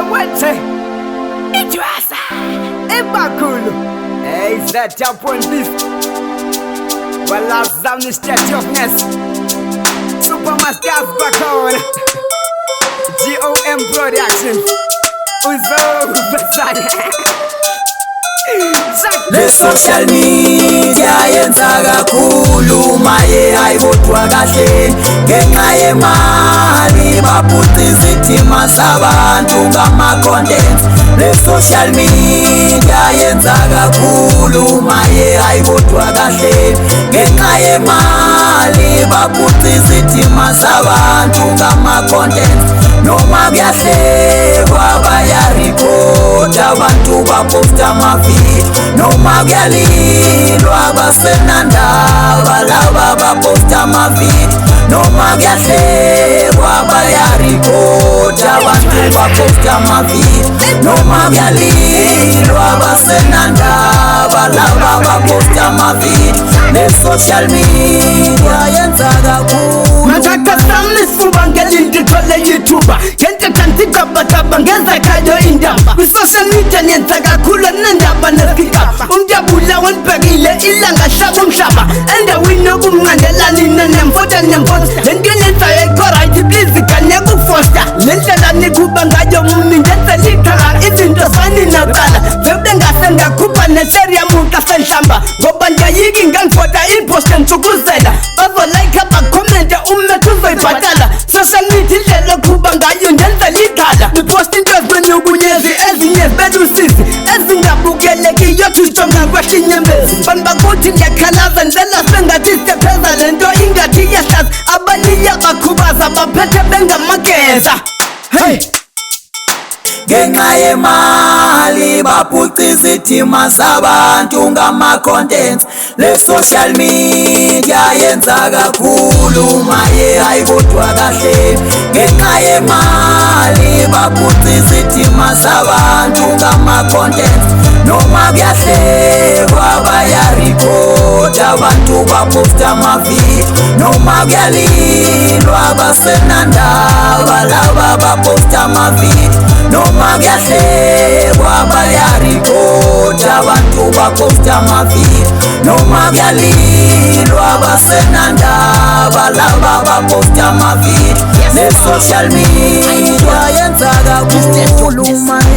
wete Ijuasa Ibakulu Is that Japan beef? Well, I've done the statue of Ness Supermasters back on GOM Production Uzo Basaya Le social media yenza kakhulu maye ayibodwa kahle ngenxa yemali baphutisa izithima sabantu ngama contents. Le social media yenza kakhulu maye ayibodwa kahle ngenxa yemali baphutisa izithima sabantu ngama contents. Noma kuyahlekwa bayareport abantu baposta amavid, noma kuyalilwa basenandaba laba baposta amavid, noma kuyahlekwa bayareport abantu baposta amavid, noma kuyalilwa basenandaba laba baposta amavid. Le social media yenza kakhulu Mataka samne suba ngelinti tole YouTuber Kente tantika bataba ngeza kayo indaba With social media yenza kakhulu nendaba nesikaba Umjabula wanpegile ilanga shabu mshaba Enda wino kumngandela nina nemfota nemfota Lenge neta yekora iti please kanya kufosta Lentela nikuba ngayo mninjenza likala Izinto sani nakala Febde ngasenga kupa neseria muka senshamba Gobanja yiki nganfota imposte ntukuzela Bavo like hapa comment umetuzoibhatala Social media lelo kuba ngayo njenza likala Nipost into kwenye ubunyezi ezinye belusizi Ezingabukeleki yotushonga kwashinyembezi Banbakuthi ndiyakhalaza ndlela sengatiste pheza lento ingathi yahlaza Abanye bakhubaza baphethe bengamakeza Hey! ngenxa yemali baphutisa izithima sabantu ngama contents. Le social media yenza kakhulu maye ayibodwa kahle ngenxa yemali baphutisa izithima sabantu ngama contents. Noma kuyahlekwa bayareport abantu baposta amavid, noma kuyalilwa basenandaba laba baposta amavid, noma kuyahlekwa bayareport abantu baposta amavid, noma kuyalilwa basenandaba laba baposta amavid. Le social media yenza kakhulu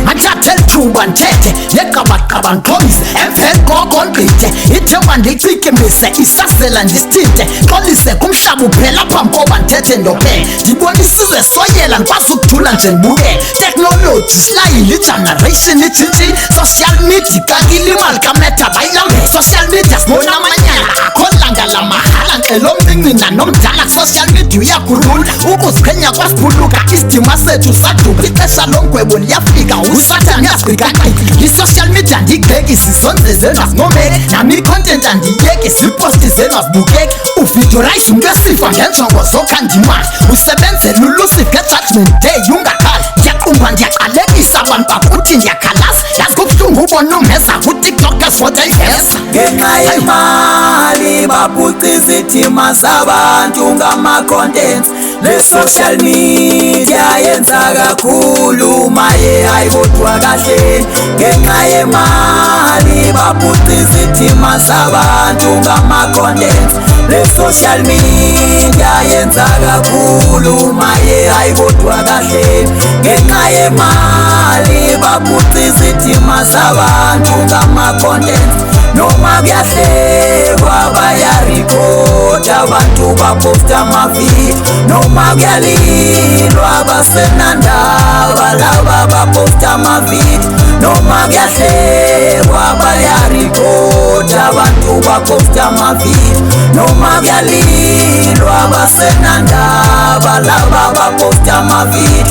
Athathe thuba nthethe neqabaqaba ngiqhomise emveni kokonqithe ithemba ndicikimise isasela ndisithinte xolise kumhlaba uphela phambi koba ndithethe ndophele ndibonisa izesoyela ndikwazi ukuthula nje ndibukele technology slayile generation itshintshile social media ixakile imali kameta bayilambele social media sibona amanyala akho langa la mahala ngxelo omncinci nanomdala social media uyakhulula ukuziqhenya kwasiphuluka isidima sethu saduka ixesha lomgwebo liyafika usathane uyazigqikaqhika i-social media ndiyigqeki sizonze zenu azincomeki nami i-content andiyeki ziposti zenu azibukeki uvidiorayise umntu esifa ngenjongo zokhandimali usebenzela ulusive nge-judgment day ungakhali ndiyaqumba ndiyaqalekisa abantu bakuthi ndiyakhalaza yazi kubuhlungu ubona umheza kutiktok esvote ivesa ngenxa yemali baphutisa izithima sabantu ngama contents. Le social media yenza kakhulu maye ayibodwa kahle ngenxa yemali baphutisa izithima sabantu ngama contents. Le social media yenza kakhulu maye ayibodwa kahle ngenxa yemali baphutisa izithima sabantu ngama contents. Noma kuyahlekwa bayareport abantu baposta amavid, noma kuyalilwa basenandaba laba baposta amavid, noma kuyahlekwa bayareport abantu baposta amavid, noma kuyalilwa basenandaba laba baposta amavid,